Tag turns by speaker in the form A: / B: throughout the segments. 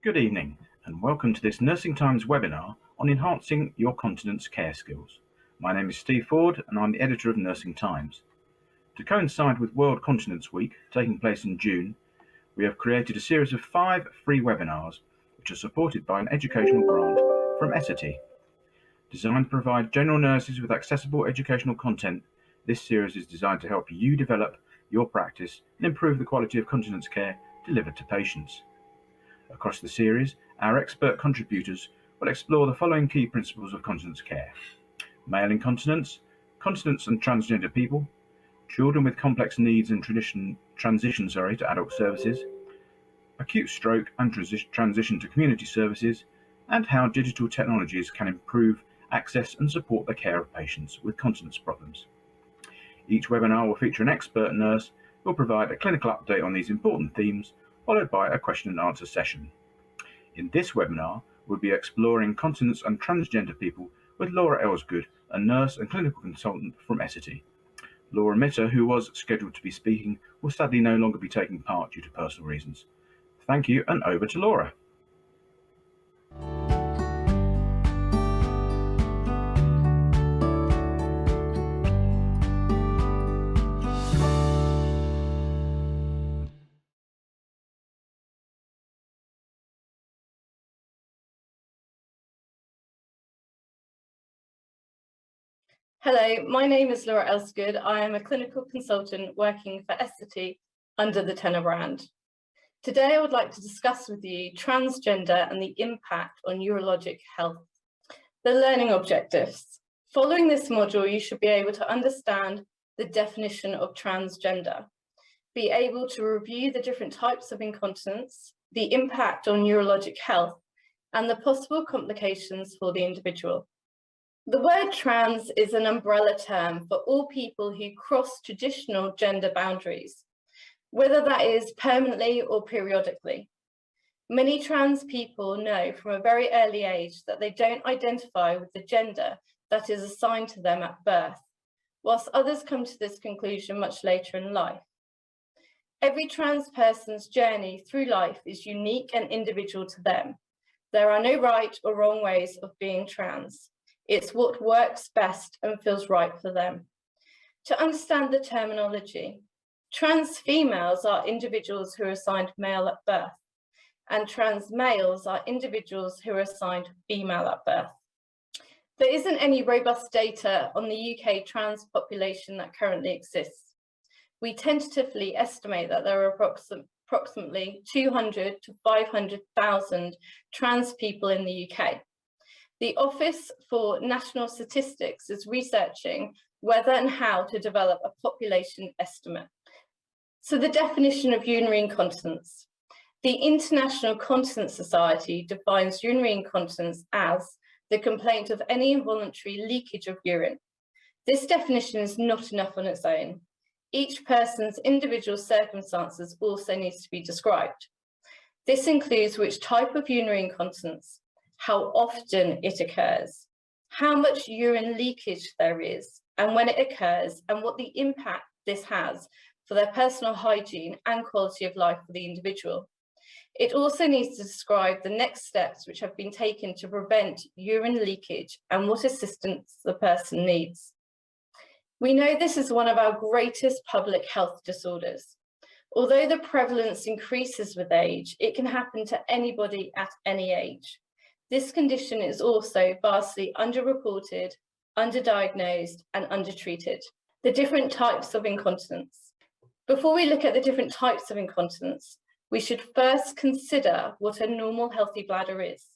A: Good evening, and welcome to this Nursing Times webinar on enhancing your continence care skills. My name is Steve Ford, and I'm the editor of Nursing Times. To coincide with World Continence Week, taking place in June, we have created a series of 5 free webinars, which are supported by an educational grant from Essity. Designed to provide general nurses with accessible educational content, this series is designed to help you develop your practice and improve the quality of continence care delivered to patients. Across the series, our expert contributors will explore the following key principles of continence care: male incontinence, continence and transgender people, children with complex needs and transition to adult services, acute stroke and transition to community services, and how digital technologies can improve access and support the care of patients with continence problems. Each webinar will feature an expert nurse who will provide a clinical update on these important themes, followed by a question and answer session. In this webinar, we'll be exploring continence and transgender people with Laura Elsgood, a nurse and clinical consultant from Essity. Laura Mitter, who was scheduled to be speaking, will sadly no longer be taking part due to personal reasons. Thank you, and over to Laura.
B: Hello, my name is Laura Elsgood. I am a clinical consultant working for Essity under the Tenor brand. Today, I would like to discuss with you transgender and the impact on neurologic health. The learning objectives. Following this module, you should be able to understand the definition of transgender, be able to review the different types of incontinence, the impact on neurologic health, and the possible complications for the individual. The word trans is an umbrella term for all people who cross traditional gender boundaries, whether that is permanently or periodically. Many trans people know from a very early age that they don't identify with the gender that is assigned to them at birth, whilst others come to this conclusion much later in life. Every trans person's journey through life is unique and individual to them. There are no right or wrong ways of being trans. It's what works best and feels right for them. To understand the terminology, trans females are individuals who are assigned male at birth, and trans males are individuals who are assigned female at birth. There isn't any robust data on the UK trans population that currently exists. We tentatively estimate that there are approximately 200 to 500,000 trans people in the UK. The Office for National Statistics is researching whether and how to develop a population estimate. So the definition of urinary incontinence. The International Continence Society defines urinary incontinence as the complaint of any involuntary leakage of urine. This definition is not enough on its own. Each person's individual circumstances also needs to be described. This includes which type of urinary incontinence, how often it occurs, how much urine leakage there is, and when it occurs, and what the impact this has for their personal hygiene and quality of life for the individual. It also needs to describe the next steps which have been taken to prevent urine leakage and what assistance the person needs. We know this is one of our greatest public health disorders. Although the prevalence increases with age, it can happen to anybody at any age. This condition is also vastly underreported, underdiagnosed, and undertreated. The different types of incontinence. Before we look at the different types of incontinence, we should first consider what a normal healthy bladder is.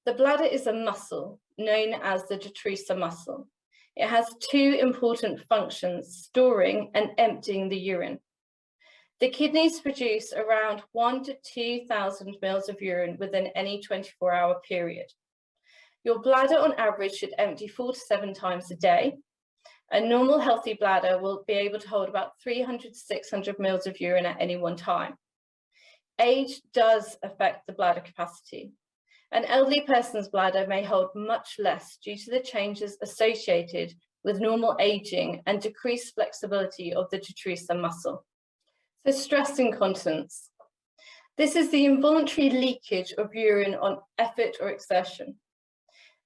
B: The bladder is a muscle known as the detrusor muscle. It has two important functions, storing and emptying the urine. The kidneys produce around 1,000 to 2,000 mils of urine within any 24-hour period. Your bladder on average should empty 4 to 7 times a day. A normal healthy bladder will be able to hold about 300 to 600 mils of urine at any one time. Age does affect the bladder capacity. An elderly person's bladder may hold much less due to the changes associated with normal aging and decreased flexibility of the detrusor muscle. So stress incontinence. This is the involuntary leakage of urine on effort or exertion.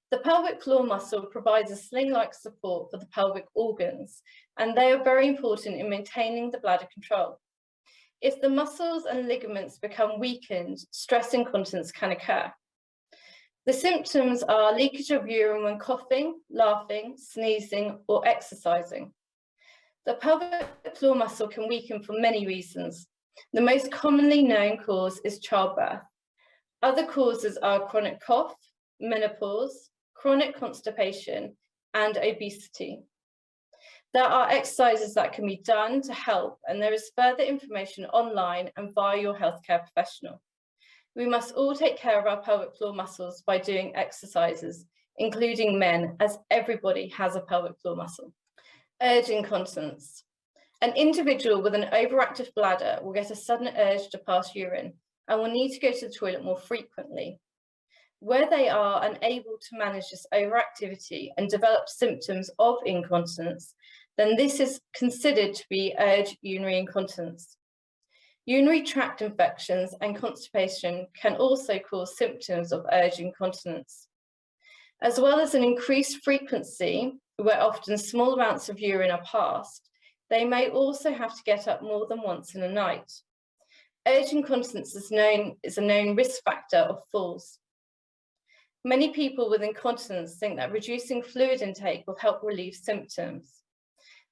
B: The pelvic floor muscle provides a sling-like support for the pelvic organs, and they are very important in maintaining the bladder control. If the muscles and ligaments become weakened, stress incontinence can occur. The symptoms are leakage of urine when coughing, laughing, sneezing, or exercising. The pelvic floor muscle can weaken for many reasons. The most commonly known cause is childbirth. Other causes are chronic cough, menopause, chronic constipation, and obesity. There are exercises that can be done to help, and there is further information online and via your healthcare professional. We must all take care of our pelvic floor muscles by doing exercises, including men, as everybody has a pelvic floor muscle. Urge incontinence. An individual with an overactive bladder will get a sudden urge to pass urine and will need to go to the toilet more frequently. Where they are unable to manage this overactivity and develop symptoms of incontinence, then this is considered to be urge urinary incontinence. Urinary tract infections and constipation can also cause symptoms of urge incontinence. As well as an increased frequency, where often small amounts of urine are passed, they may also have to get up more than once in a night. Urge incontinence is a known risk factor of falls. Many people with incontinence think that reducing fluid intake will help relieve symptoms.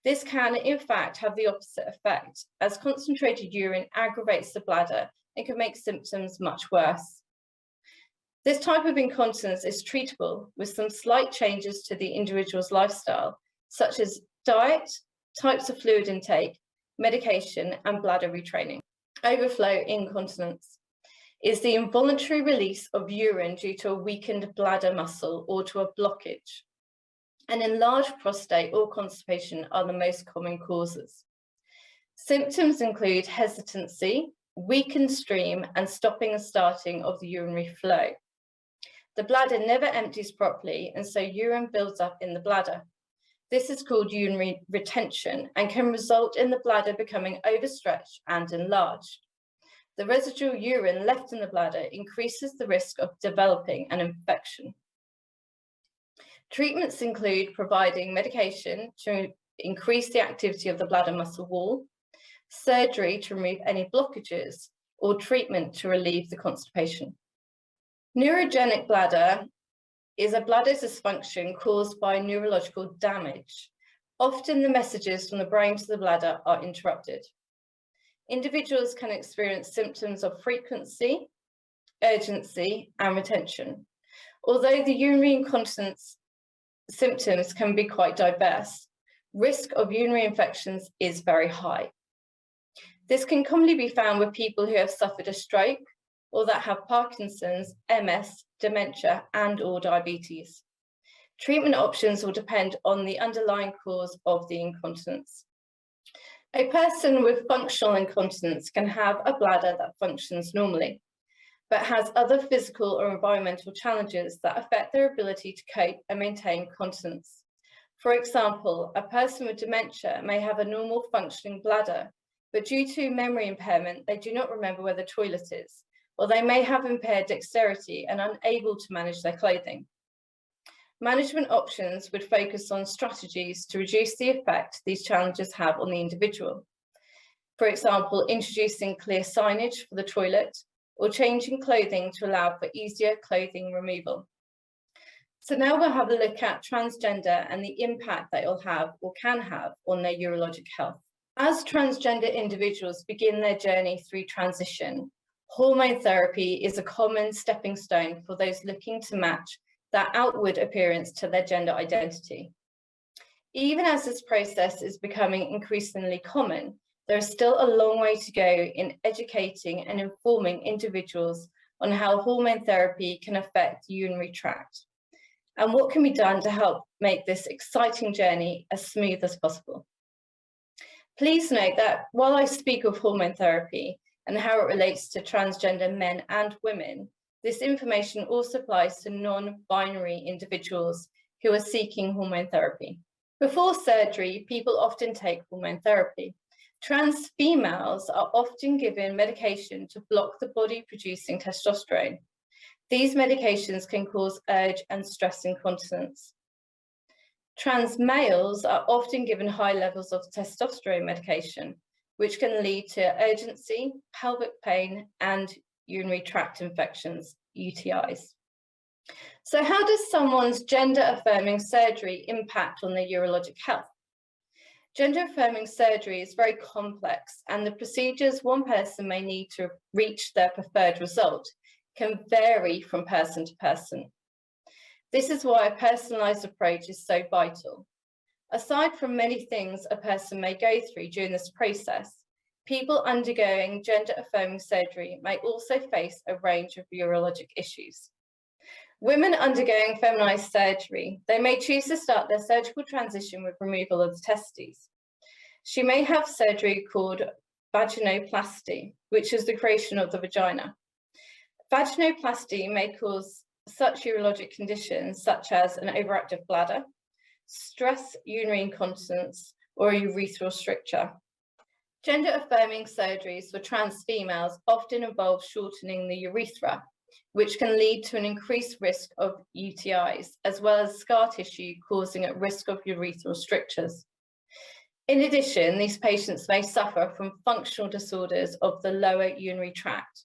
B: This can, in fact, have the opposite effect, as concentrated urine aggravates the bladder and can make symptoms much worse. This type of incontinence is treatable with some slight changes to the individual's lifestyle, such as diet, types of fluid intake, medication, and bladder retraining. Overflow incontinence is the involuntary release of urine due to a weakened bladder muscle or to a blockage. An enlarged prostate or constipation are the most common causes. Symptoms include hesitancy, weakened stream, and stopping and starting of the urinary flow. The bladder never empties properly, and so urine builds up in the bladder. This is called urinary retention and can result in the bladder becoming overstretched and enlarged. The residual urine left in the bladder increases the risk of developing an infection. Treatments include providing medication to increase the activity of the bladder muscle wall, surgery to remove any blockages, or treatment to relieve the constipation. Neurogenic bladder is a bladder dysfunction caused by neurological damage. Often the messages from the brain to the bladder are interrupted. Individuals can experience symptoms of frequency, urgency, and retention. Although the urinary incontinence symptoms can be quite diverse, risk of urinary infections is very high. This can commonly be found with people who have suffered a stroke or that have Parkinson's, MS, dementia, and/or diabetes. Treatment options will depend on the underlying cause of the incontinence. A person with functional incontinence can have a bladder that functions normally, but has other physical or environmental challenges that affect their ability to cope and maintain continence. For example, a person with dementia may have a normal functioning bladder, but due to memory impairment, they do not remember where the toilet is, or they may have impaired dexterity and unable to manage their clothing. Management options would focus on strategies to reduce the effect these challenges have on the individual. For example, introducing clear signage for the toilet, or changing clothing to allow for easier clothing removal. So now we'll have a look at transgender and the impact that it'll have or can have on their urologic health. As transgender individuals begin their journey through transition, hormone therapy is a common stepping stone for those looking to match that outward appearance to their gender identity. Even as this process is becoming increasingly common, there is still a long way to go in educating and informing individuals on how hormone therapy can affect the urinary tract and what can be done to help make this exciting journey as smooth as possible. Please note that while I speak of hormone therapy and how it relates to transgender men and women, this information also applies to non-binary individuals who are seeking hormone therapy. Before surgery, people often take hormone therapy. Trans females are often given medication to block the body producing testosterone. These medications can cause urge and stress incontinence. Trans males are often given high levels of testosterone medication, which can lead to urgency, pelvic pain, and urinary tract infections, UTIs. So how does someone's gender-affirming surgery impact on their urologic health? Gender-affirming surgery is very complex, and the procedures one person may need to reach their preferred result can vary from person to person. This is why a personalised approach is so vital. Aside from many things a person may go through during this process, people undergoing gender-affirming surgery may also face a range of urologic issues. Women undergoing feminized surgery, they may choose to start their surgical transition with removal of the testes. She may have surgery called vaginoplasty, which is the creation of the vagina. Vaginoplasty may cause such urologic conditions such as an overactive bladder, stress urinary incontinence, or a urethral stricture. Gender-affirming surgeries for trans females often involve shortening the urethra, which can lead to an increased risk of UTIs, as well as scar tissue causing a risk of urethral strictures. In addition, these patients may suffer from functional disorders of the lower urinary tract.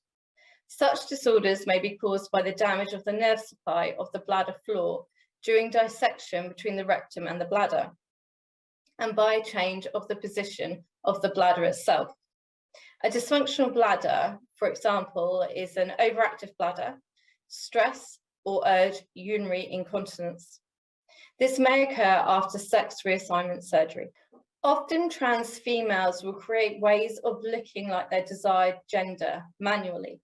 B: Such disorders may be caused by the damage of the nerve supply of the bladder floor during dissection between the rectum and the bladder, and by a change of the position of the bladder itself. A dysfunctional bladder, for example, is an overactive bladder, stress, or urge urinary incontinence. This may occur after sex reassignment surgery. Often trans females will create ways of looking like their desired gender manually.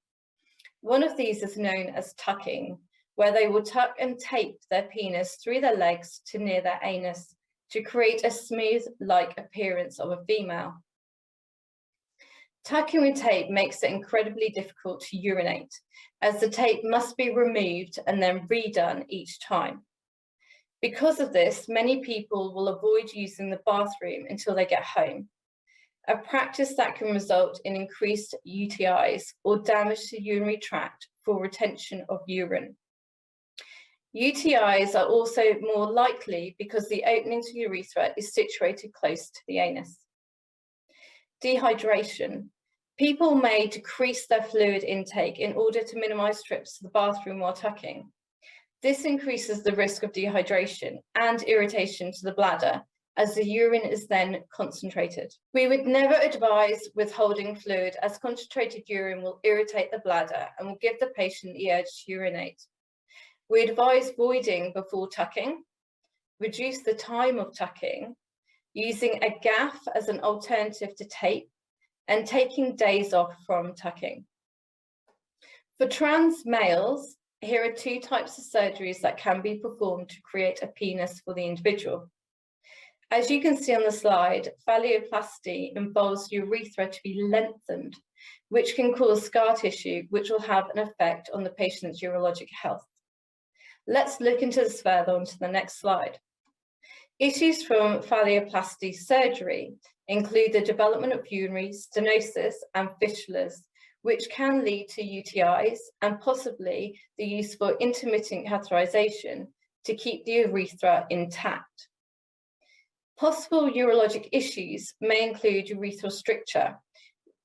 B: One of these is known as tucking, where they will tuck and tape their penis through their legs to near their anus to create a smooth-like appearance of a female. Tucking with tape makes it incredibly difficult to urinate, as the tape must be removed and then redone each time. Because of this, many people will avoid using the bathroom until they get home, a practice that can result in increased UTIs or damage to the urinary tract for retention of urine. UTIs are also more likely because the opening to urethra is situated close to the anus. Dehydration. People may decrease their fluid intake in order to minimize trips to the bathroom while tucking. This increases the risk of dehydration and irritation to the bladder, as the urine is then concentrated. We would never advise withholding fluid, as concentrated urine will irritate the bladder and will give the patient the urge to urinate. We advise voiding before tucking, reduce the time of tucking, using a gaff as an alternative to tape, and taking days off from tucking. For trans males, here are two types of surgeries that can be performed to create a penis for the individual. As you can see on the slide, phalloplasty involves urethra to be lengthened, which can cause scar tissue, which will have an effect on the patient's urologic health. Let's look into this further onto the next slide. Issues from phalloplasty surgery include the development of urinary stenosis and fistulas, which can lead to UTIs and possibly the use for intermittent catheterization to keep the urethra intact. Possible urologic issues may include urethral stricture,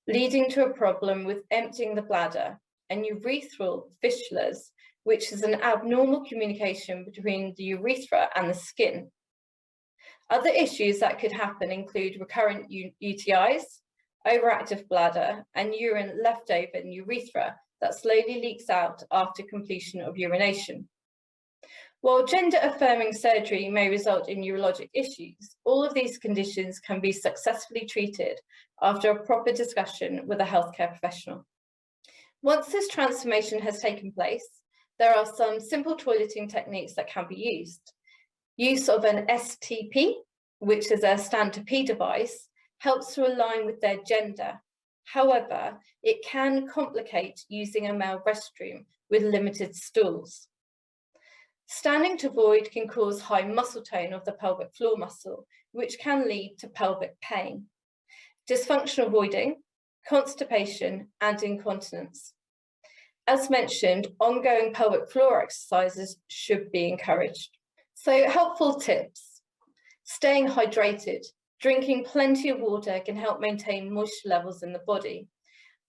B: leading to a problem with emptying the bladder, and urethral fistulas, which is an abnormal communication between the urethra and the skin. Other issues that could happen include recurrent UTIs, overactive bladder, and urine left over in urethra that slowly leaks out after completion of urination. While gender-affirming surgery may result in urologic issues, all of these conditions can be successfully treated after a proper discussion with a healthcare professional. Once this transformation has taken place, there are some simple toileting techniques that can be used. Use of an STP, which is a stand-to-pee device, helps to align with their gender. However, it can complicate using a male restroom with limited stools. Standing to void can cause high muscle tone of the pelvic floor muscle, which can lead to pelvic pain. dysfunctional voiding, constipation, and incontinence. As mentioned, ongoing pelvic floor exercises should be encouraged. So, helpful tips: staying hydrated. Drinking plenty of water can help maintain moisture levels in the body,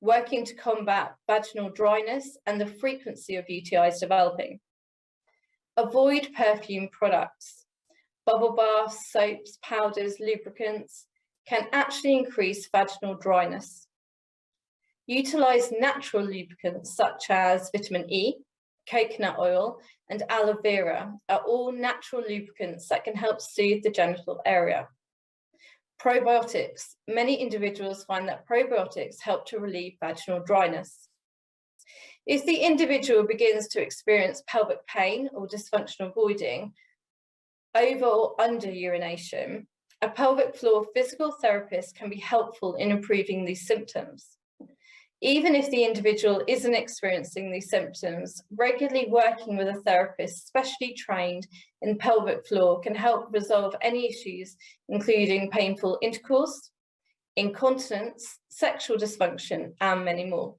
B: working to combat vaginal dryness and the frequency of UTIs developing. Avoid perfume products. Bubble baths, soaps, powders, lubricants can actually increase vaginal dryness. Utilize natural lubricants such as vitamin E, coconut oil, and aloe vera are all natural lubricants that can help soothe the genital area. Probiotics. Many individuals find that probiotics help to relieve vaginal dryness. If the individual begins to experience pelvic pain or dysfunctional voiding, over or under urination, a pelvic floor physical therapist can be helpful in improving these symptoms. Even if the individual isn't experiencing these symptoms, regularly working with a therapist specially trained in pelvic floor can help resolve any issues, including painful intercourse, incontinence, sexual dysfunction, and many more.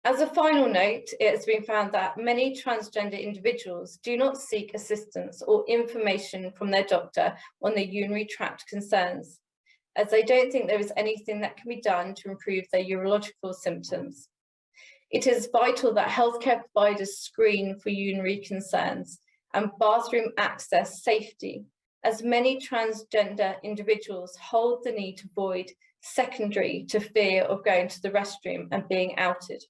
B: As a final note, it has been found that many transgender individuals do not seek assistance or information from their doctor on their urinary tract concerns, as they don't think there is anything that can be done to improve their urological symptoms. It is vital that healthcare providers screen for urinary concerns and bathroom access safety, as many transgender individuals hold the need to void secondary to fear of going to the restroom and being outed.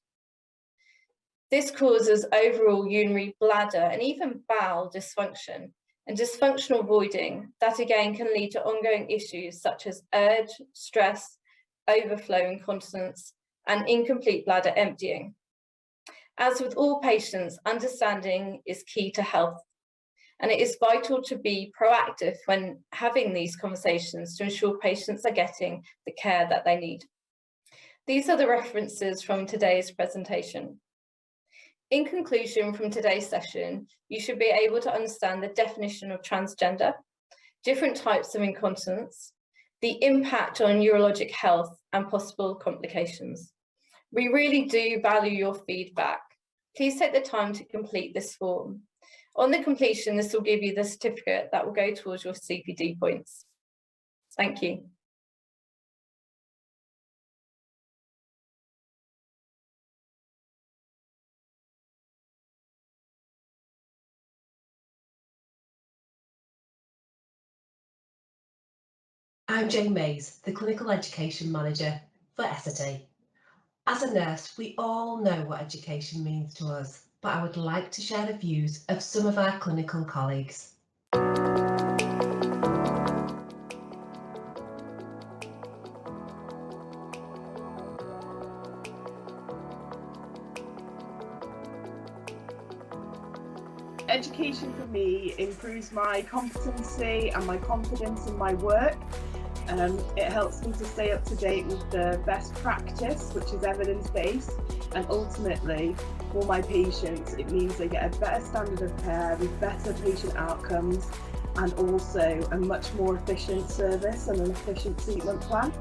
B: This causes overall urinary bladder and even bowel dysfunction and dysfunctional voiding that again can lead to ongoing issues such as urge, stress, overflow incontinence, and incomplete bladder emptying. As with all patients, understanding is key to health, and it is vital to be proactive when having these conversations to ensure patients are getting the care that they need. These are the references from today's presentation. In conclusion from today's session, you should be able to understand the definition of transgender, different types of incontinence, the impact on urologic health and possible complications. We really do value your feedback. Please take the time to complete this form. On the completion, this will give you the certificate that will go towards your CPD points. Thank you.
C: I'm Jane Mays, the Clinical Education Manager for Essity. As a nurse, we all know what education means to us, but I would like to share the views of some of our clinical colleagues.
D: Education for me improves my competency and my confidence in my work. It helps me to stay up to date with the best practice, which is evidence-based, and ultimately for my patients it means they get a better standard of care with better patient outcomes and also a much more efficient service and an efficient treatment plan.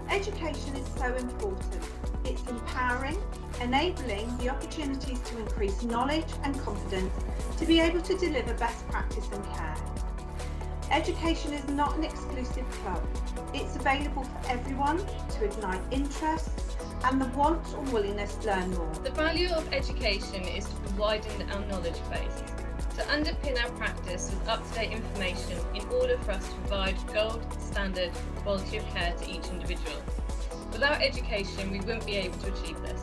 E: Education is so important. It's empowering, enabling the opportunities to increase knowledge and confidence to be able to deliver best practice and care. Education is not an exclusive club. It's available for everyone to ignite interests and the want or willingness to learn more.
B: The value of education is to widen our knowledge base, to underpin our practice with up-to-date information in order for us to provide gold standard quality of care to each individual. Without education, we wouldn't be able to achieve this.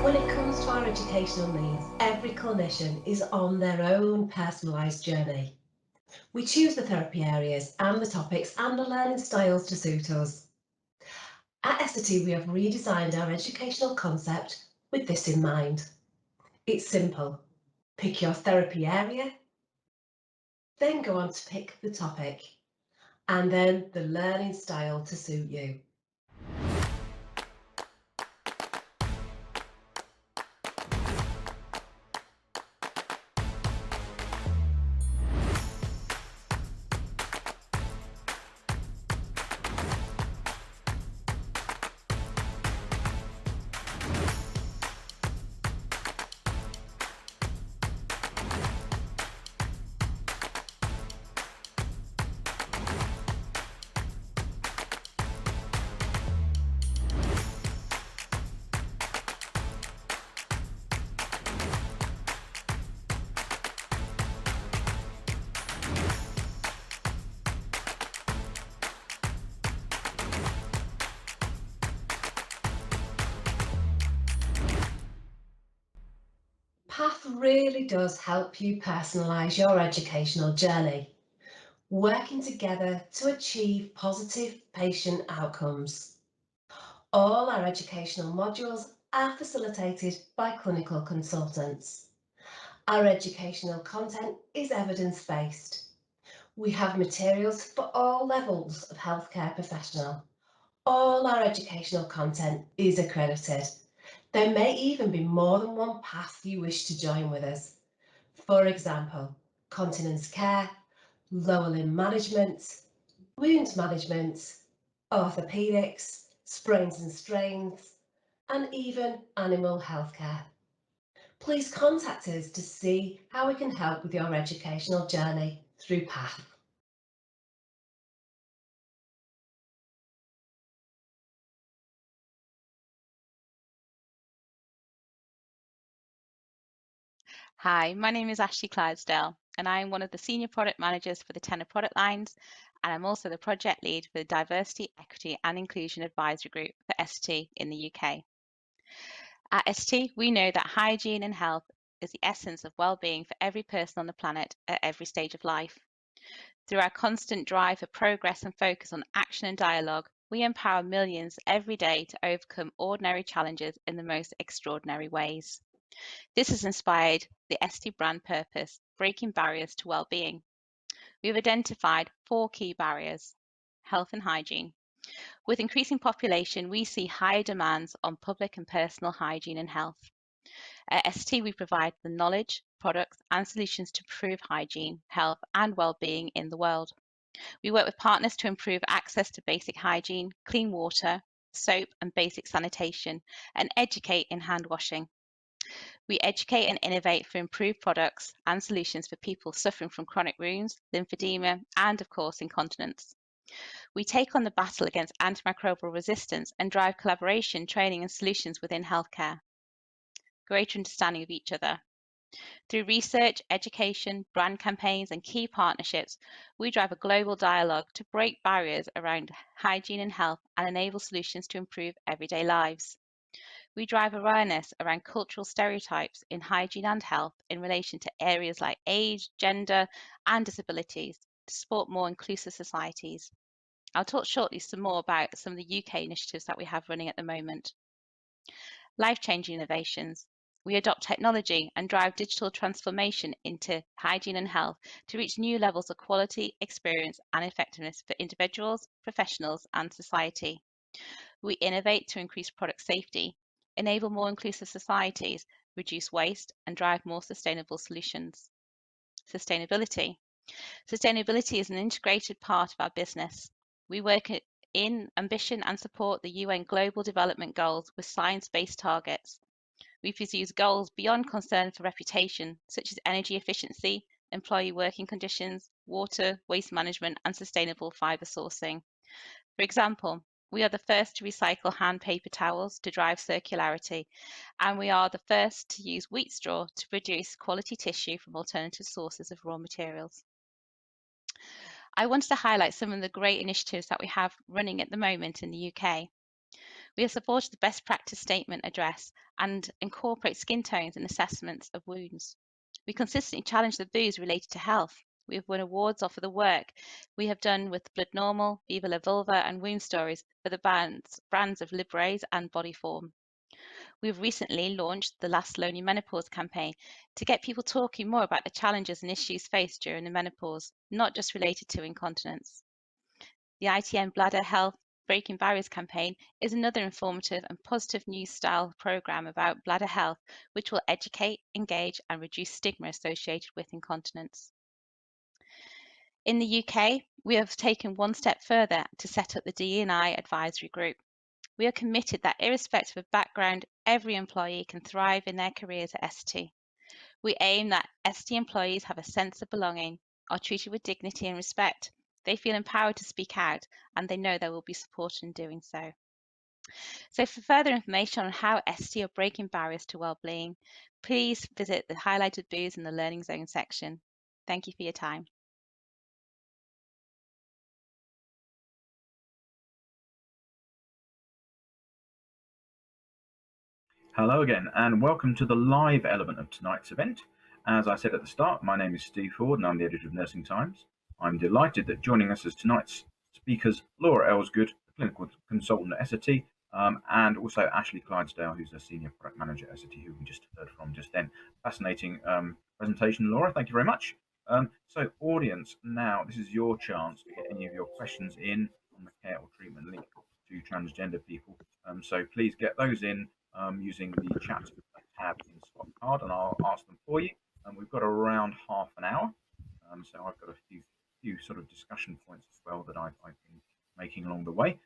C: When it comes to our educational needs, every clinician is on their own personalised journey. We choose the therapy areas and the topics and the learning styles to suit us. At Essity, we have redesigned our educational concept with this in mind. It's simple. Pick your therapy area, then go on to pick the topic, and then the learning style to suit you. PATH really does help you personalise your educational journey, working together to achieve positive patient outcomes. All our educational modules are facilitated by clinical consultants. Our educational content is evidence-based. We have materials for all levels of healthcare professional. All our educational content is accredited. There may even be more than one path you wish to join with us. For example, continence care, lower limb management, wound management, orthopaedics, sprains and strains, and even animal healthcare. Please contact us to see how we can help with your educational journey through PATH.
F: Hi, my name is Ashley Clydesdale, and I am one of the Senior Product Managers for the Tenor product lines, and I'm also the Project Lead for the Diversity, Equity and Inclusion Advisory Group for ST in the UK. At ST, we know that hygiene and health is the essence of well-being for every person on the planet at every stage of life. Through our constant drive for progress and focus on action and dialogue, we empower millions every day to overcome ordinary challenges in the most extraordinary ways. This has inspired the ST brand purpose, breaking barriers to well-being. We've identified 4 key barriers: health and hygiene. With increasing population, we see higher demands on public and personal hygiene and health. At ST, we provide the knowledge, products, and solutions to improve hygiene, health, and well-being in the world. We work with partners to improve access to basic hygiene, clean water, soap, and basic sanitation, and educate in hand washing. We educate and innovate for improved products and solutions for people suffering from chronic wounds, lymphedema, and of course, incontinence. We take on the battle against antimicrobial resistance and drive collaboration, training, and solutions within healthcare. Greater understanding of each other. Through research, education, brand campaigns, and key partnerships, we drive a global dialogue to break barriers around hygiene and health and enable solutions to improve everyday lives. We drive awareness around cultural stereotypes in hygiene and health in relation to areas like age, gender, and disabilities to support more inclusive societies. I'll talk shortly some more about some of the UK initiatives that we have running at the moment. Life-changing innovations. We adopt technology and drive digital transformation into hygiene and health to reach new levels of quality, experience, and effectiveness for individuals, professionals, and society. We innovate to increase product safety, enable more inclusive societies, reduce waste, and drive more sustainable solutions. Sustainability. Sustainability is an integrated part of our business. We work in ambition and support the UN Global Development Goals with science-based targets. We pursue goals beyond concern for reputation, such as energy efficiency, employee working conditions, water, waste management, and sustainable fibre sourcing. For example, we are the first to recycle hand paper towels to drive circularity, and we are the first to use wheat straw to produce quality tissue from alternative sources of raw materials. I wanted to highlight some of the great initiatives that we have running at the moment in the UK. We have supported the best practice statement address and incorporate skin tones and assessments of wounds. We consistently challenge the taboos related to health. We have won awards for the work we have done with Blood Normal, Viva La Vulva, and Wound Stories for the brands of Libraze and Bodyform. We've recently launched the Last Lonely Menopause campaign to get people talking more about the challenges and issues faced during the menopause, not just related to incontinence. The ITN Bladder Health Breaking Barriers campaign is another informative and positive news style programme about bladder health, which will educate, engage, and reduce stigma associated with incontinence. In the UK, we have taken one step further to set up the D&I advisory group. We are committed that irrespective of background, every employee can thrive in their careers at ST. We aim that ST employees have a sense of belonging, are treated with dignity and respect. They feel empowered to speak out, and they know they will be supported in doing so. So for further information on how ST are breaking barriers to wellbeing, please visit the highlighted booths in the Learning Zone section. Thank you for your time.
A: Hello again, and welcome to the live element of tonight's event. As I said at the start, my name is Steve Ford, and I'm the editor of Nursing Times. I'm delighted that joining us as tonight's speakers, Laura Elsgood, a clinical consultant at SAT, and also Ashley Clydesdale, who's a senior product manager at SAT, who we just heard from just then. Fascinating presentation, Laura. Thank you very much. So, audience, now this is your chance to get any of your questions in on the care or treatment link to transgender people. So please get those in using the chat tab in Spot Card, and I'll ask them for you. And we've got around half an hour, so I've got a few sort of discussion points as well that I've been making along the way.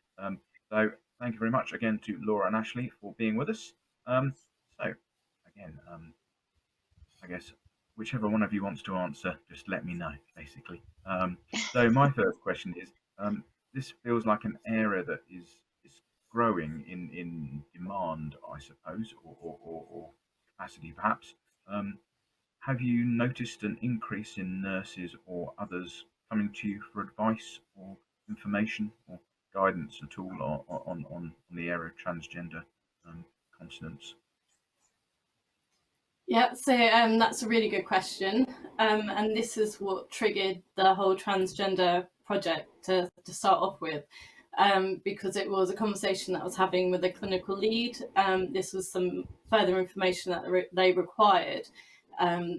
A: So thank you very much again to Laura and Ashley for being with us. So again, I guess whichever one of you wants to answer, just let me know, basically. So my first question is, this feels like an area that is growing in demand, I suppose, or capacity perhaps. Have you noticed an increase in nurses or others coming to you for advice or information or guidance at all on the area of transgender continence?
B: Yeah, so that's a really good question. And this is what triggered the whole transgender project to start off with, because it was a conversation that I was having with a clinical lead. This was some further information that they required,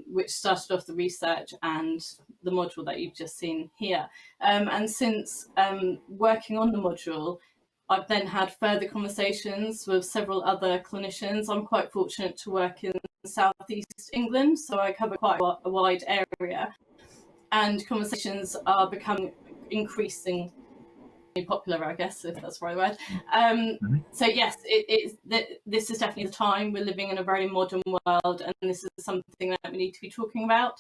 B: which started off the research and the module that you've just seen here. And since working on the module, I've then had further conversations with several other clinicians. I'm quite fortunate to work in Southeast England, so I cover quite a wide area, and conversations are becoming increasingly popular, I guess, if that's the right word. So yes, this is definitely the time. We're living in a very modern world, and this is something that we need to be talking about.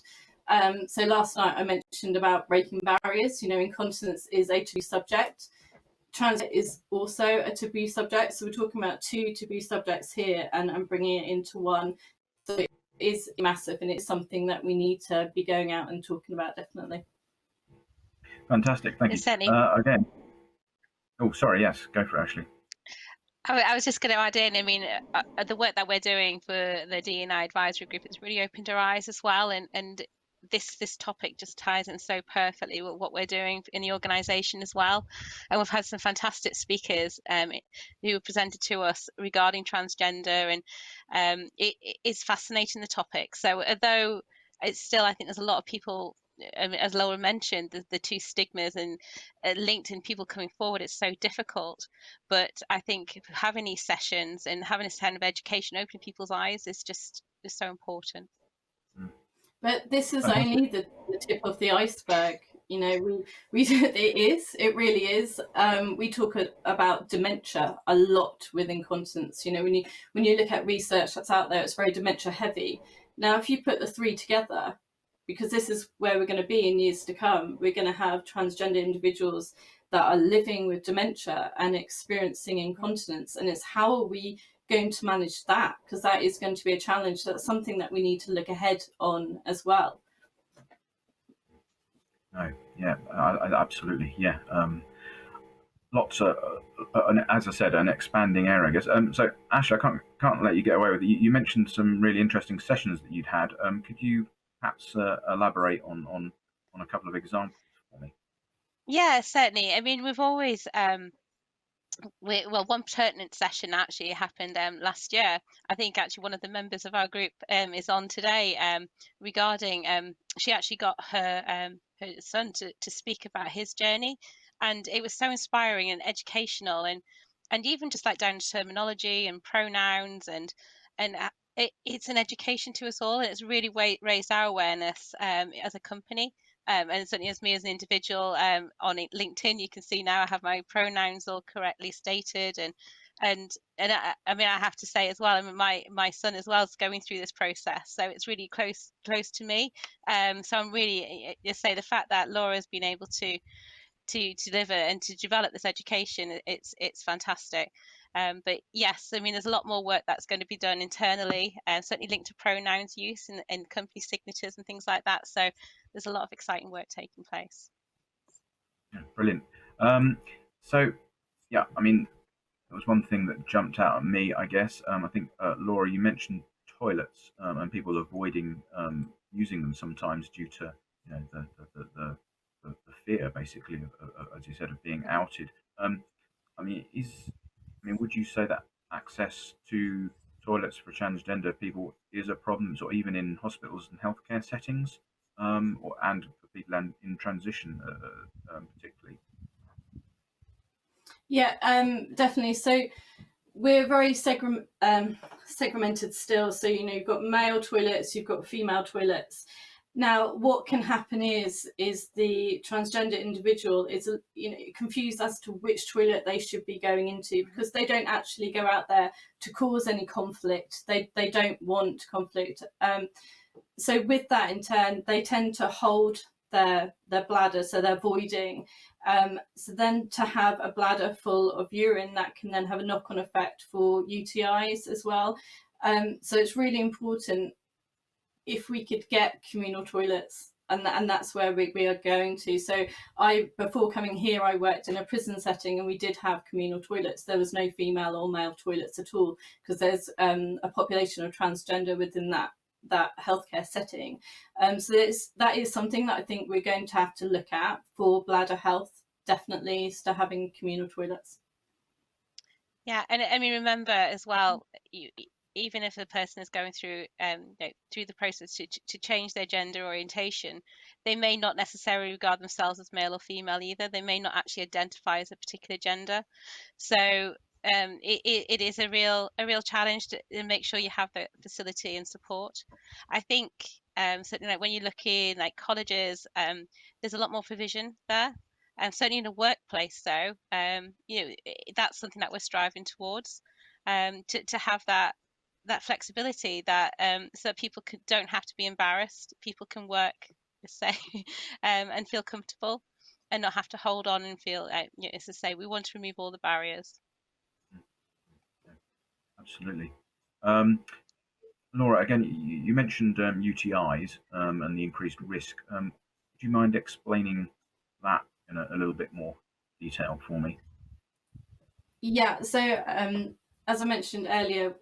B: So last night I mentioned about breaking barriers. You know, incontinence is a taboo subject. Trans is also a taboo subject, so we're talking about two taboo subjects here and bringing it into one. So it is massive, and it's something that we need to be going out and talking about, definitely.
A: Fantastic, thank you. Again, oh, sorry, yes, go for it, Ashley.
F: I was just going to add in, I mean, the work that we're doing for the D&I advisory group, it's really opened our eyes as well, and this topic just ties in so perfectly with what we're doing in the organisation as well. And we've had some fantastic speakers who presented to us regarding transgender, and it is fascinating, the topic. So although it's still, I think there's a lot of people, as Laura mentioned, the two stigmas and linked in people coming forward, it's so difficult. But I think having these sessions and having this kind of education, opening people's eyes, is just so important.
B: But this is only the tip of the iceberg. You know, it really is. We talk about dementia a lot with incontinence. You know, when you look at research that's out there, it's very dementia heavy. Now, if you put the three together, because this is where we're going to be in years to come, we're going to have transgender individuals that are living with dementia and experiencing incontinence. And it's how are we going to manage that? Because that is going to be a challenge. That's something that we need to look ahead on as well.
A: No, yeah, absolutely, yeah. Lots of, as I said, an expanding area, I guess. So, Ashley, I can't let you get away with it. You mentioned some really interesting sessions that you'd had. Could you perhaps elaborate on a couple of examples for me?
F: Yeah, certainly. I mean, we've always one pertinent session actually happened last year. I think actually one of the members of our group is on today regarding she actually got her son to speak about his journey, and it was so inspiring and educational, and even just like down to terminology and pronouns, and it's an education to us all, and it's really raised our awareness as a company. And certainly as me as an individual on LinkedIn, you can see now I have my pronouns all correctly stated, and I mean, I have to say as well, I mean, my son as well is going through this process, so it's really close to me. So I'm really, just say, the fact that Laura's been able to deliver and to develop this education, it's fantastic. But yes, I mean, there's a lot more work that's going to be done internally, certainly linked to pronouns use and company signatures and things like that. So there's a lot of exciting work taking place.
A: Yeah, brilliant. So, yeah, I mean, there was one thing that jumped out at me, I guess. I think, Laura, you mentioned toilets and people avoiding using them sometimes due to the fear, basically, as you said, of being outed. Um, I mean, would you say that access to toilets for transgender people is a problem, or even in hospitals and healthcare settings, and for people in transition, particularly?
B: Yeah, definitely. So we're very segmented still. So, you've got male toilets, you've got female toilets. Now, what can happen is the transgender individual is confused as to which toilet they should be going into, because they don't actually go out there to cause any conflict. They don't want conflict. So with that, in turn, they tend to hold their bladder, so they're voiding. So then to have a bladder full of urine, that can then have a knock-on effect for UTIs as well. So it's really important if we could get communal toilets, and that's where we are going to. So before coming here, I worked in a prison setting, and we did have communal toilets. There was no female or male toilets at all, because there's a population of transgender within that healthcare setting. So that is something that I think we're going to have to look at for bladder health, definitely, is to having communal toilets.
F: Yeah, and I mean, remember as well, even if a person is going through through the process to change their gender orientation, they may not necessarily regard themselves as male or female either. They may not actually identify as a particular gender. So it is a real challenge to make sure you have the facility and support. I think certainly, like when you look in like colleges, there's a lot more provision there. And certainly in a workplace, though, that's something that we're striving towards, to have that flexibility, that so people don't have to be embarrassed. People can work, say, and feel comfortable, and not have to hold on and feel, as I say, we want to remove all the barriers.
A: Absolutely. Laura, again, you mentioned UTIs and the increased risk. Would you mind explaining that in a little bit more detail for me?
B: Yeah, so as I mentioned earlier,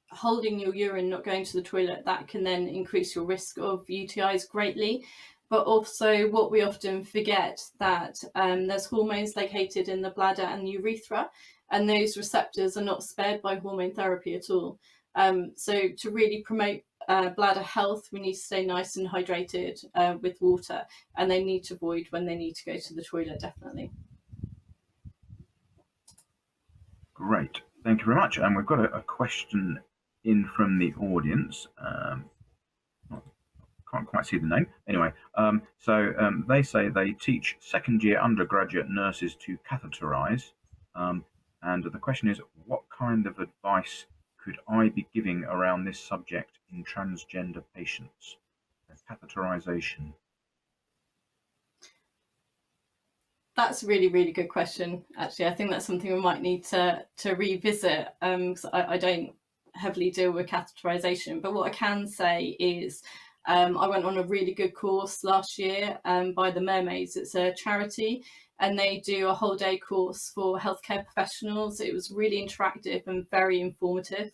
B: holding your urine, not going to the toilet, that can then increase your risk of UTIs greatly. But also, what we often forget, that there's hormones located in the bladder and urethra, and those receptors are not spared by hormone therapy at all. So to really promote bladder health, we need to stay nice and hydrated with water, and they need to void when they need to go to the toilet, definitely.
A: Great, thank you very much. And we've got a question in from the audience. Can't quite see the name. Anyway, they say they teach second-year undergraduate nurses to catheterize. And the question is, what kind of advice could I be giving around this subject in transgender patients? Catheterization.
B: That's a really, really good question, actually. I think that's something we might need to revisit, because I don't heavily deal with catheterization. But what I can say is I went on a really good course last year by the Mermaids. It's a charity, and they do a whole day course for healthcare professionals. It was really interactive and very informative.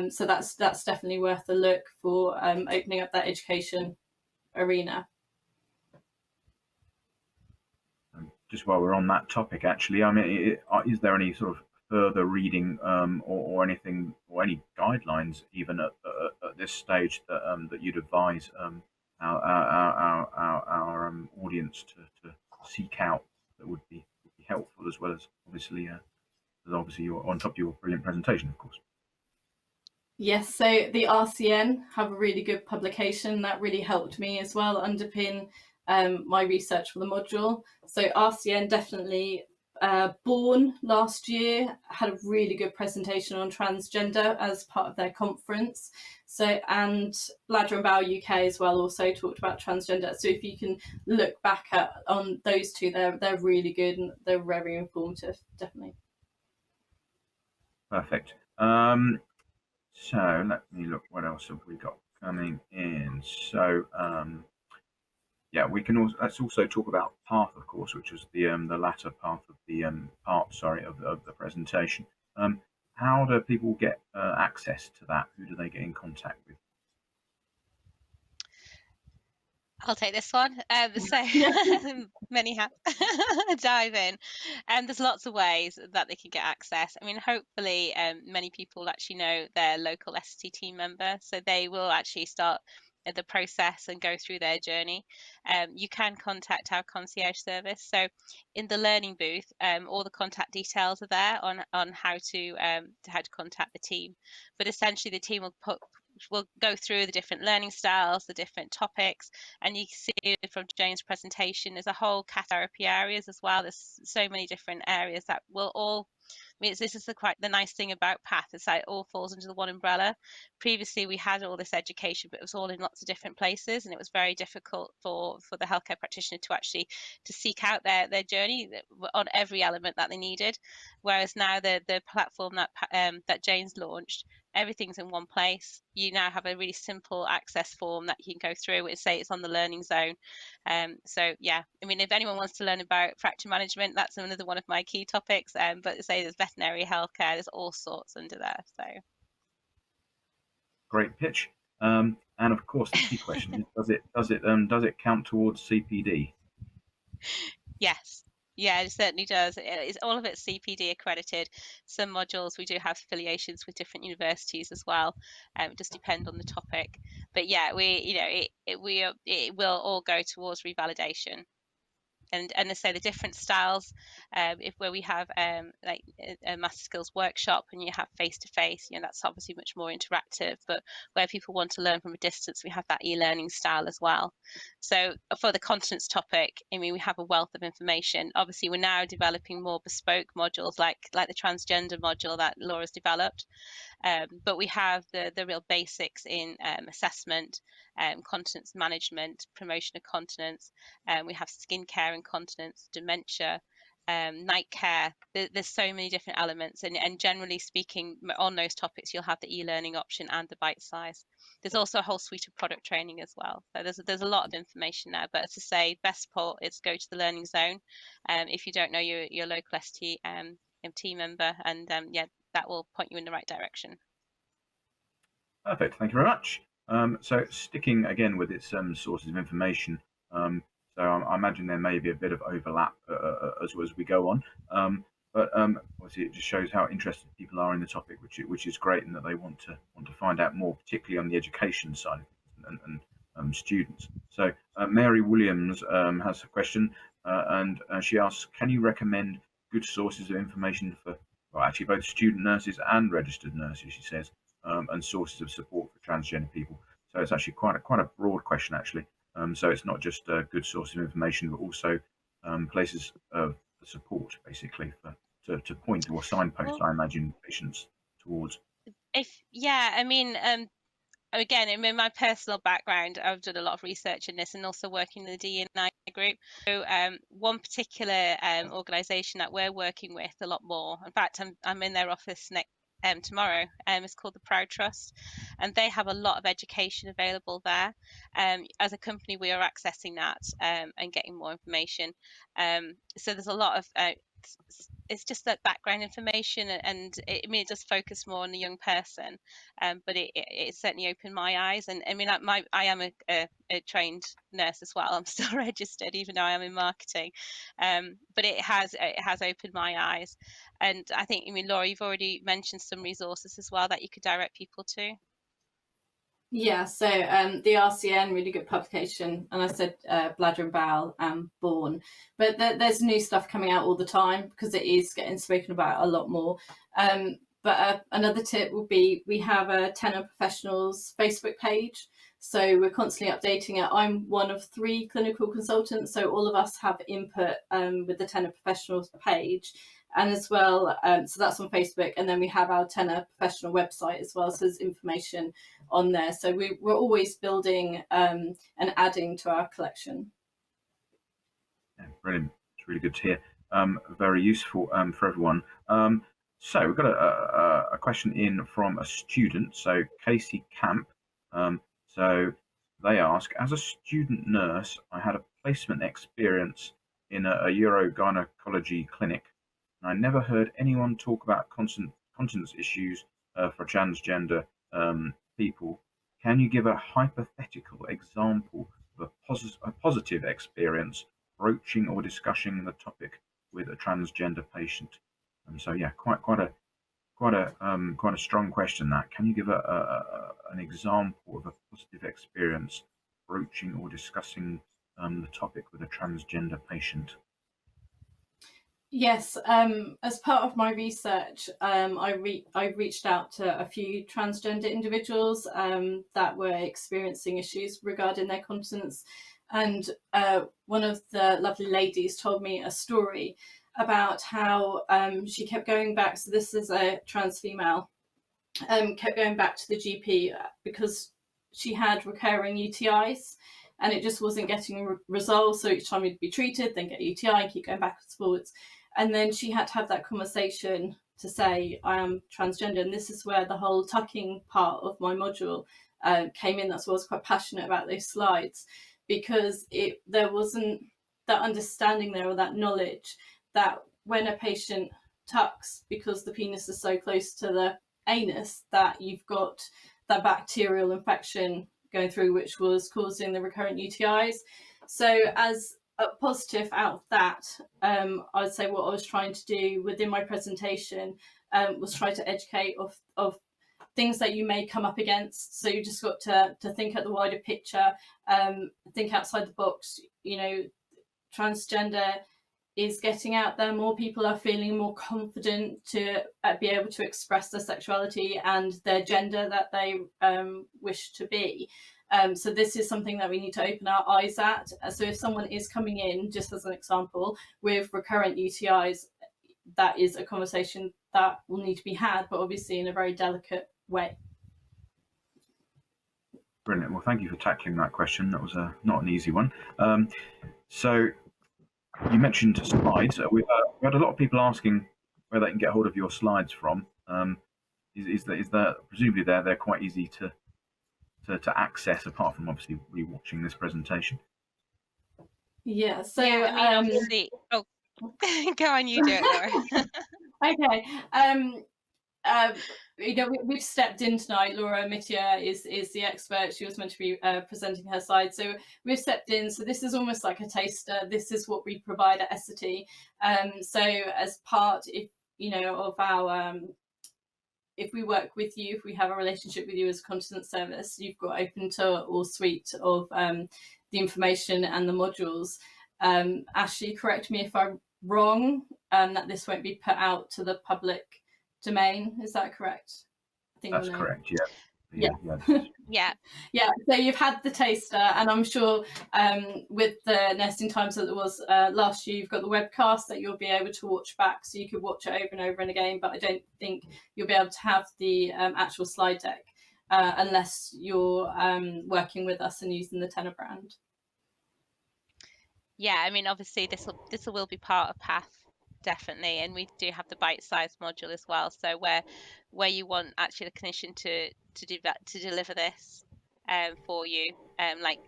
B: So that's definitely worth a look for opening up that education arena.
A: Just while we're on that topic, actually, I mean, is there any sort of further reading or anything, or any guidelines even at this stage that you'd advise our audience to seek out, that would be helpful, as well as obviously you're on top of your brilliant presentation, of course.
B: Yes, so the RCN have a really good publication that really helped me as well underpin my research for the module. So RCN definitely, Born last year had a really good presentation on transgender as part of their conference. So, and Bladder and Bowel UK as well also talked about transgender. So if you can look back on those two, they're really good and they're very informative, definitely.
A: Perfect. So let me look. What else have we got coming in? So yeah, we can also, let's also talk about path, of course, which was the latter part of the of the presentation. How do people get access to that? Who do they get in contact with?
F: I'll take this one. So many hats. Dive in. And there's lots of ways that they can get access. I mean, hopefully many people actually know their local ST team member, so they will actually start the process and go through their journey. You can contact our concierge service. So in the learning booth, all the contact details are there on how to contact the team. But essentially the team will go through the different learning styles, the different topics, and you can see from Jane's presentation, there's a whole cat therapy areas as well. There's so many different areas that will all, I mean, this is quite the nice thing about PATH, is that it all falls under the one umbrella. Previously, we had all this education, but it was all in lots of different places, and it was very difficult for the healthcare practitioner to actually to seek out their journey on every element that they needed. Whereas now the platform that Jane's launched, everything's in one place. You now have a really simple access form that you can go through. It say it's on the learning zone. So yeah, I mean, if anyone wants to learn about fracture management, that's another one of my key topics. But say there's veterinary healthcare, there's all sorts under there. So
A: Great pitch. And of course, the key question is: does it count towards CPD?
F: yes. Yeah, it certainly does. It's all of it CPD accredited. Some modules we do have affiliations with different universities as well. It just depend on the topic. But yeah, it will all go towards revalidation. And I say the different styles, where we have like a master skills workshop and you have face to face, that's obviously much more interactive. But where people want to learn from a distance, we have that e-learning style as well. So for the continence topic, I mean, we have a wealth of information. Obviously, we're now developing more bespoke modules like the transgender module that Laura's developed. But we have the real basics in assessment, continence management, promotion of continence. We have skincare and continence, dementia, night care. There's so many different elements, and generally speaking, on those topics, you'll have the e-learning option and the bite size. There's also a whole suite of product training as well. So there's a lot of information there. But as I say, best support is go to the learning zone. If you don't know your local ST team member, and yeah, that will point you in the right direction.
A: Perfect. Thank you very much. So sticking again with its sources of information, so I imagine there may be a bit of overlap as we go on, but obviously it just shows how interested people are in the topic, which is great, and that they want to find out more, particularly on the education side and students. So Mary Williams has a question, and she asks, can you recommend good sources of information for, well, actually both student nurses and registered nurses, she says, and sources of support for transgender people? So it's actually quite a broad question, actually. So it's not just a good source of information, but also places of support, basically, to point or signpost, I imagine, patients towards.
F: I mean, again, in my personal background, I've done a lot of research in this and also working in the D&I group. So one particular organisation that we're working with a lot more, in fact, I'm in their office tomorrow, it's called the Proud Trust, and they have a lot of education available there. As a company, we are accessing that and getting more information. So there's a lot of it's just that background information, and it does focus more on the young person, but it certainly opened my eyes. And I mean, I am a trained nurse as well. I'm still registered, even though I am in marketing, but it has opened my eyes. And I think, I mean, Laura, you've already mentioned some resources as well that you could direct people to.
B: Yeah, so the RCN, really good publication, and I said bladder and bowel and born, but there's new stuff coming out all the time because it is getting spoken about a lot more. But another tip would be, we have a TENA Professionals Facebook page, so we're constantly updating it. I'm one of 3 clinical consultants, so all of us have input with the TENA Professionals page. And as well, so that's on Facebook, and then we have our TENA Professional website as well, so there's information on there. So we're always building and adding to our collection.
A: Yeah, brilliant. It's really good to hear. Very useful for everyone. So we've got a question in from a student, so Casey Camp. So they ask, as a student nurse, I had a placement experience in a urogynecology clinic. I never heard anyone talk about continence issues for transgender people. Can you give a hypothetical example of a positive experience broaching or discussing the topic with a transgender patient? And so, yeah, quite a strong question. That can you give an example of a positive experience broaching or discussing the topic with a transgender patient?
B: Yes, as part of my research, I reached out to a few transgender individuals that were experiencing issues regarding their continence, and one of the lovely ladies told me a story about how she kept going back. So this is a trans female, kept going back to the GP because she had recurring UTIs and it just wasn't getting resolved. So each time you'd be treated, then get a UTI and keep going backwards forwards. And then she had to have that conversation to say, I am transgender. And this is where the whole tucking part of my module came in. That's why I was quite passionate about those slides, because there wasn't that understanding there, or that knowledge that when a patient tucks, because the penis is so close to the anus, that you've got that bacterial infection going through, which was causing the recurrent UTIs. So as a positive out of that, I'd say what I was trying to do within my presentation was try to educate of things that you may come up against. So you just got to think at the wider picture, think outside the box. You know, transgender is getting out there. More people are feeling more confident to be able to express their sexuality and their gender that they wish to be. So this is something that we need to open our eyes at. So if someone is coming in, just as an example, with recurrent UTIs, that is a conversation that will need to be had, but obviously in a very delicate way.
A: Brilliant. Well, thank you for tackling that question. That was not an easy one. So you mentioned slides. We've had a lot of people asking where they can get hold of your slides from. Is that presumably they're quite easy to access, apart from obviously rewatching this presentation?
B: Yeah. So
F: yeah, I mean, obviously. Oh, go on, you do it, Laura.
B: Okay. You know, we've stepped in tonight. Laura Mittia is the expert. She was meant to be presenting her side. So we've stepped in. So this is almost like a taster. This is what we provide at Essity. So as part, if you know, of our if we work with you, if we have a relationship with you as a continence service, you've got open to all suite of the information and the modules. Ashley, correct me if I'm wrong, that this won't be put out to the public domain. Is that correct? I think
A: that's correct. Yeah.
F: Yeah.
B: So you've had the taster, and I'm sure with the Nesting Times that there was last year, you've got the webcast that you'll be able to watch back, so you could watch it over and over and again. But I don't think you'll be able to have the actual slide deck unless you're working with us and using the Tenor brand.
F: Yeah, I mean, obviously this will be part of PATH, definitely, and we do have the bite-sized module as well. So where you want actually the clinician to do that, to deliver this for you, like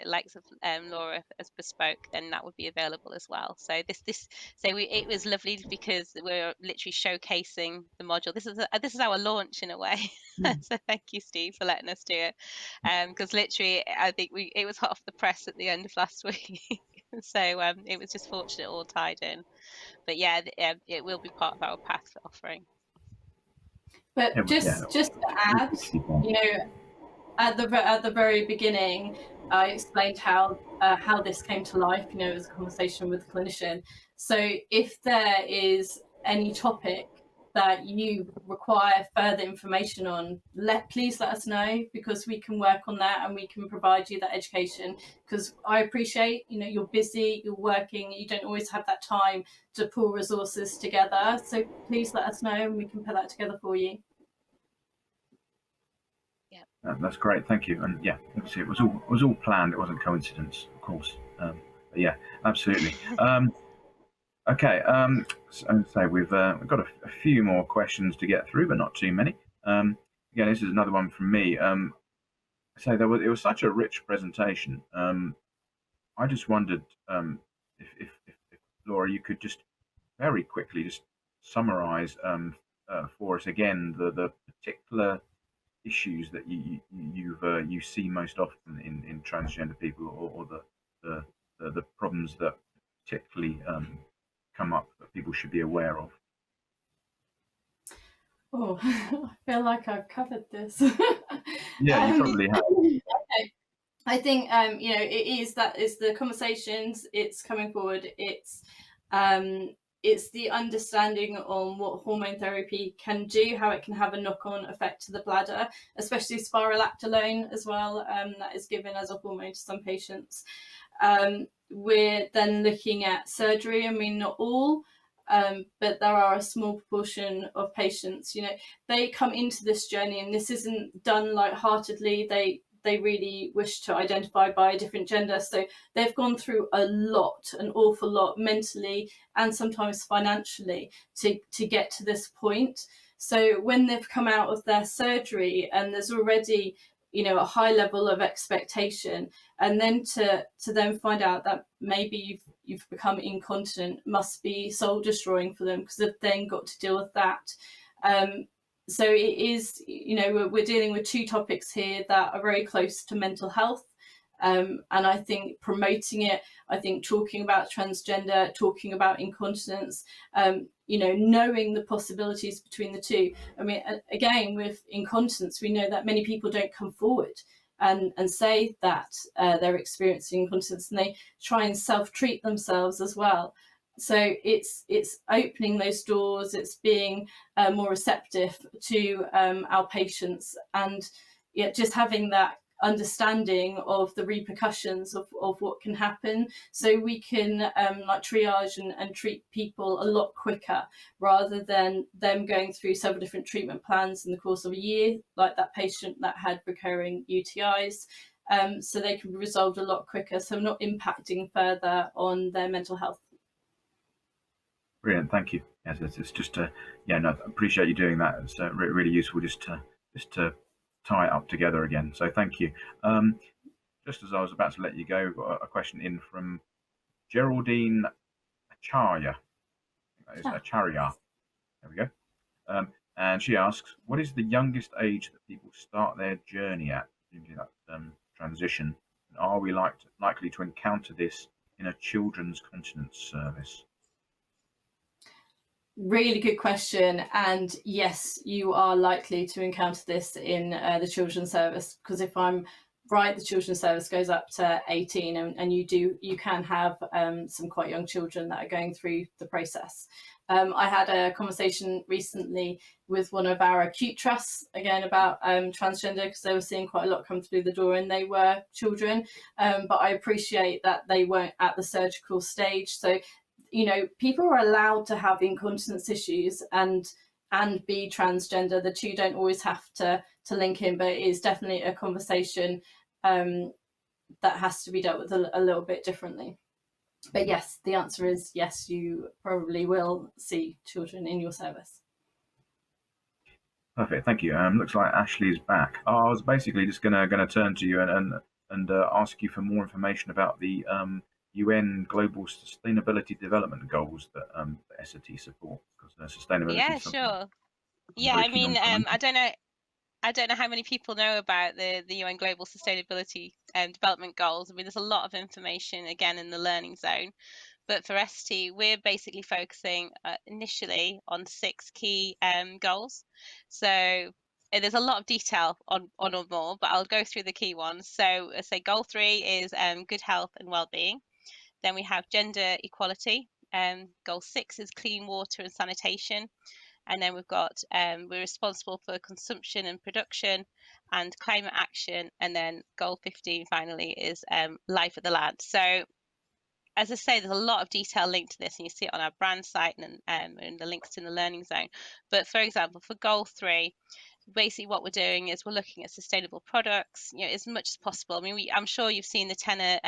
F: likes of Laura as bespoke, then that would be available as well. So it was lovely because we're literally showcasing the module. This is our launch in a way. So thank you, Steve, for letting us do it. Because literally, I think it was hot off the press at the end of last week. So it was just fortunate, all tied in. But yeah, it will be part of our PATH offering.
B: But just to add, you know, at the very beginning, I explained how this came to life. You know, it was a conversation with a clinician. So if there is any topic that you require further information on, please let us know, because we can work on that and we can provide you that education. Because I appreciate, you know, you're busy, you're working, you don't always have that time to pull resources together. So please let us know and we can put that together for you.
A: That's great, thank you. And yeah, obviously it was all planned. It wasn't coincidence, of course. But yeah, absolutely. Okay, so we've got a few more questions to get through, but not too many. Again, this is another one from me. So it was such a rich presentation. I just wondered if Laura, you could just very quickly just summarize for us again the particular issues that you see most often in transgender people, or the problems that particularly come up that people should be aware of?
B: Oh, I feel like I've covered this.
A: Yeah, you probably have.
B: Okay. I think it's the conversations, it's coming forward, it's the understanding on what hormone therapy can do, how it can have a knock-on effect to the bladder, especially spirolactolone as well, that is given as a hormone to some patients. We're then looking at surgery. I mean, not all, but there are a small proportion of patients, they come into this journey and this isn't done lightheartedly. They really wish to identify by a different gender. So they've gone through an awful lot mentally and sometimes financially to get to this point. So when they've come out of their surgery and there's already a high level of expectation, and then to then find out that maybe you've become incontinent must be soul destroying for them, because they've then got to deal with that. So it is, we're dealing with two topics here that are very close to mental health. And I think promoting it, I think talking about transgender, talking about incontinence, knowing the possibilities between the two. I mean, again, with incontinence, we know that many people don't come forward and say that they're experiencing incontinence, and they try and self-treat themselves as well. So it's opening those doors, it's being more receptive to our patients, and just having that understanding of the repercussions of what can happen, so we can triage and treat people a lot quicker, rather than them going through several different treatment plans in the course of a year, like that patient that had recurring UTIs. So they can be resolved a lot quicker, so not impacting further on their mental health.
A: Brilliant, thank you. Yes, it's just I appreciate you doing that. It's really useful just to tie it up together again. So thank you. Just as I was about to let you go, got a question in from Geraldine Acharya. That is Acharya. There we go. And she asks, what is the youngest age that people start their journey at, presumably that transition? And are we likely to encounter this in a children's continence service?
B: Really good question. And yes, you are likely to encounter this in the children's service, because if I'm right, the children's service goes up to 18, and you can have some quite young children that are going through the process. I had a conversation recently with one of our acute trusts, again, about transgender, because they were seeing quite a lot come through the door, and they were children. But I appreciate that they weren't at the surgical stage. So people are allowed to have incontinence issues and be transgender. The two don't always have to link in, but it is definitely a conversation that has to be dealt with a little bit differently. But yes, the answer is yes, you probably will see children in your service.
A: Perfect, thank you. Looks like Ashley is back. I was basically just gonna turn to you and ask you for more information about the UN Global Sustainability Development Goals that SAT support, because sustainability.
F: Yeah,
A: is something
F: sure. Yeah,
A: very
F: I
A: keen
F: mean,
A: on.
F: I don't know how many people know about the UN Global Sustainability Development Goals. I mean, there's a lot of information again in the learning zone, but for ST, we're basically focusing initially on 6 key goals. So there's a lot of detail on or more, but I'll go through the key ones. So say goal 3 is good health and well-being. Then we have gender equality. Goal 6 is clean water and sanitation. And then we've got we're responsible for consumption and production and climate action. And then goal 15 finally is life at the land. So as I say, there's a lot of detail linked to this, and you see it on our brand site and the links in the learning zone. But for example, for goal 3, basically what we're doing is we're looking at sustainable products, as much as possible. I mean, I'm sure you've seen the Tenor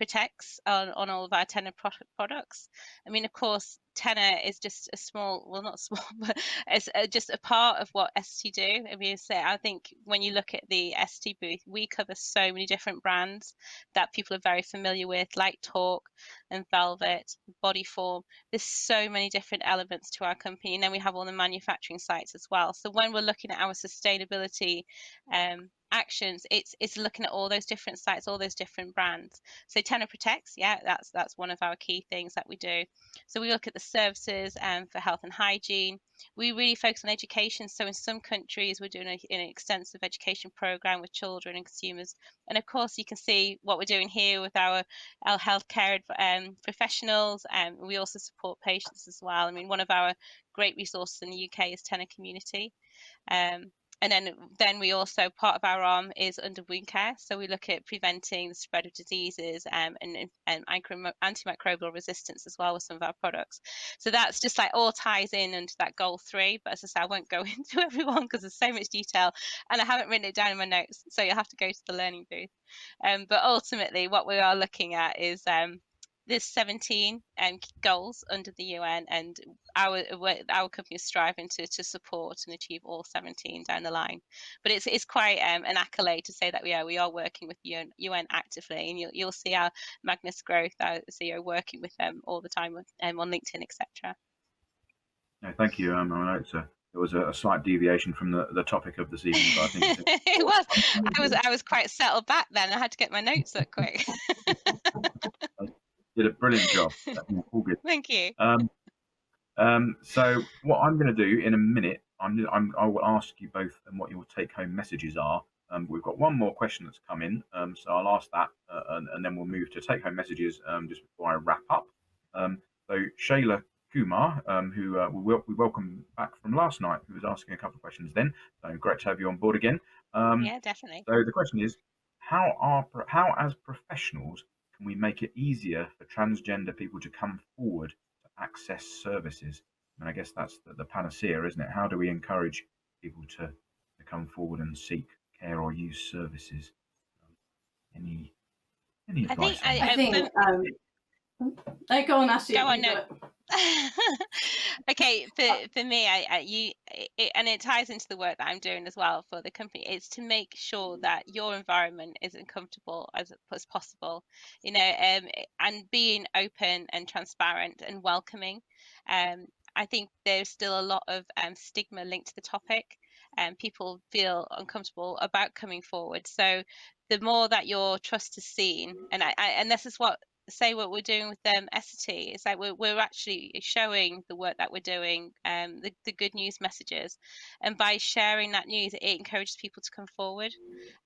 F: Protects on all of our Tenor products. I mean, of course, Tenor is just a small, well, not small, but it's just a part of what ST do. I mean, I think when you look at the ST booth, we cover so many different brands that people are very familiar with, like Talk and Velvet, Bodyform. There's so many different elements to our company, and then we have all the manufacturing sites as well. So when we're looking at our sustainability actions, it's looking at all those different sites, all those different brands. So Tenor Protects, yeah, that's one of our key things that we do. So we look at the services for health and hygiene. We really focus on education. So in some countries, we're doing an extensive education program with children and consumers. And of course, you can see what we're doing here with our healthcare professionals. We also support patients as well. I mean, one of our great resources in the UK is Tenor Community. And then we also, part of our arm is under wound care. So we look at preventing the spread of diseases and antimicrobial resistance as well with some of our products. So that's just like all ties in under that goal 3. But as I say, I won't go into everyone because there's so much detail and I haven't written it down in my notes. So you'll have to go to the learning booth. But ultimately what we are looking at is there's 17 goals under the UN, and our company is striving to support and achieve all 17 down the line. But it's quite an accolade to say that we are working with UN actively, and you'll see our Magnus Growth, our CEO, working with them all the time on LinkedIn, etc.
A: No, thank you. I know it was a slight deviation from the topic of this evening, but I think
F: it was. I was quite settled back then. I had to get my notes up quick.
A: Did a brilliant job. All good.
F: Thank you.
A: So what I'm going to do in a minute, I will ask you both what your take-home messages are. We've got one more question that's come in, so I'll ask that, and then we'll move to take-home messages just before I wrap up. So Shayla Kumar, who we welcome back from last night, who was asking a couple of questions then. So great to have you on board again.
F: Yeah, definitely.
A: So the question is, how as professionals can we make it easier for transgender people to come forward to access services? And I guess that's the panacea, isn't it? How do we encourage people to come forward and seek care or use services? Any advice?
B: I think go on, Ashley.
F: Go on, no. Okay, for me, and it ties into the work that I'm doing as well for the company. It's to make sure that your environment is as comfortable as possible, and being open and transparent and welcoming. I think there's still a lot of stigma linked to the topic, and people feel uncomfortable about coming forward. So the more that your trust is seen, and this is what we're doing with ST, is like we're actually showing the work that we're doing, the good news messages, and by sharing that news, it encourages people to come forward,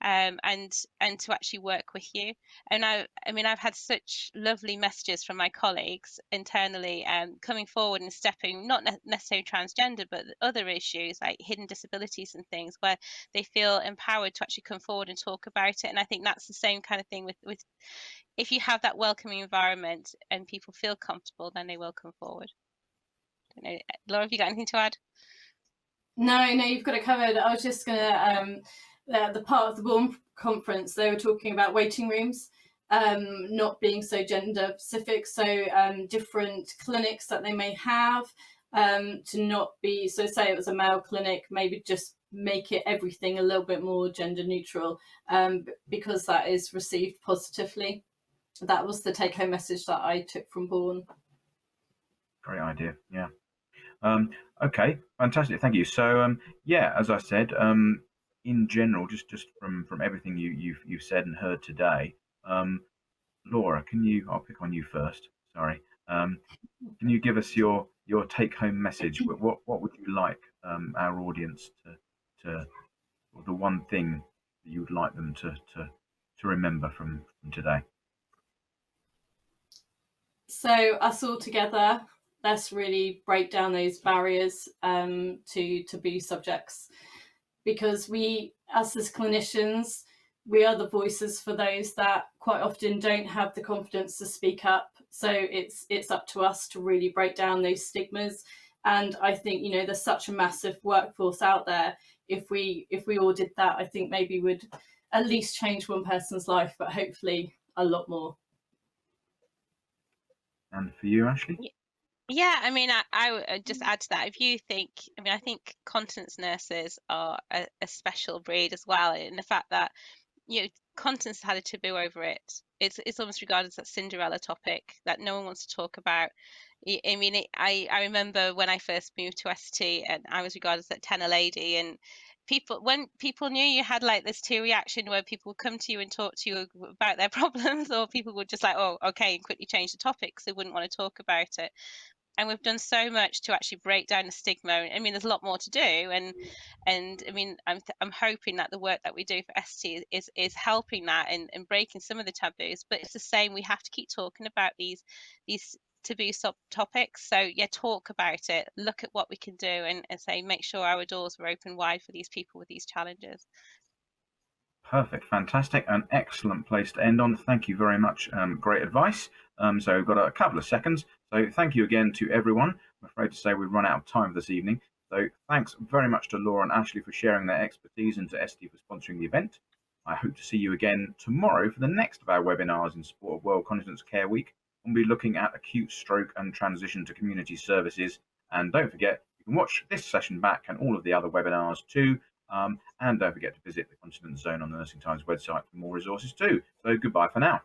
F: and to actually work with you. And I've had such lovely messages from my colleagues internally, coming forward and stepping, not necessarily transgender, but other issues like hidden disabilities and things, where they feel empowered to actually come forward and talk about it. And I think that's the same kind of thing with if you have that welcoming environment and people feel comfortable, then they will come forward. I don't know, Laura, have you got anything to add?
B: No, you've got it covered. I was just going to, the part of the Bourne conference, they were talking about waiting rooms not being so gender specific. So different clinics that they may have to not be, so say it was a male clinic, maybe just make it everything a little bit more gender neutral, because that is received positively. That was the take-home message that I took from Bourne.
A: Great idea. Yeah. Okay, fantastic. Thank you. So yeah, as I said, in general, just from everything you've said and heard today, Laura, I'll pick on you first. Sorry. Can you give us your take-home message? What would you like our audience to or the one thing that you would like them to remember from today?
B: So us all together, let's really break down those barriers to taboo subjects, because we, us as clinicians, we are the voices for those that quite often don't have the confidence to speak up. So it's up to us to really break down those stigmas. And I think, there's such a massive workforce out there. If we all did that, I think maybe would at least change one person's life, but hopefully a lot more.
A: And for you, Ashley?
F: Yeah, I mean, I would just add to that. If you think, I mean, I think continence nurses are a special breed as well, in the fact that, you know, continence had a taboo over it. It's almost regarded as that Cinderella topic that no one wants to talk about. I mean, I remember when I first moved to ST and I was regarded as that tenor lady, and when people knew you had like this tear reaction where people would come to you and talk to you about their problems, or people would just like, oh, okay, and quickly change the topic because they wouldn't want to talk about it. And we've done so much to actually break down the stigma. I mean, there's a lot more to do, and I mean, I'm hoping that the work that we do for ST is helping that and breaking some of the taboos. But it's the same. We have to keep talking about these taboo topics. So yeah, talk about it. Look at what we can do, and say make sure our doors are open wide for these people with these challenges.
A: Perfect, fantastic, an excellent place to end on. Thank you very much. Great advice. So we've got a couple of seconds. So thank you again to everyone. I'm afraid to say we've run out of time this evening. So thanks very much to Laura and Ashley for sharing their expertise and to ST for sponsoring the event. I hope to see you again tomorrow for the next of our webinars in support of World Continence Care Week. We'll be looking at acute stroke and transition to community services. And don't forget, you can watch this session back and all of the other webinars too. And don't forget to visit the Continence Zone on the Nursing Times website for more resources too. So goodbye for now.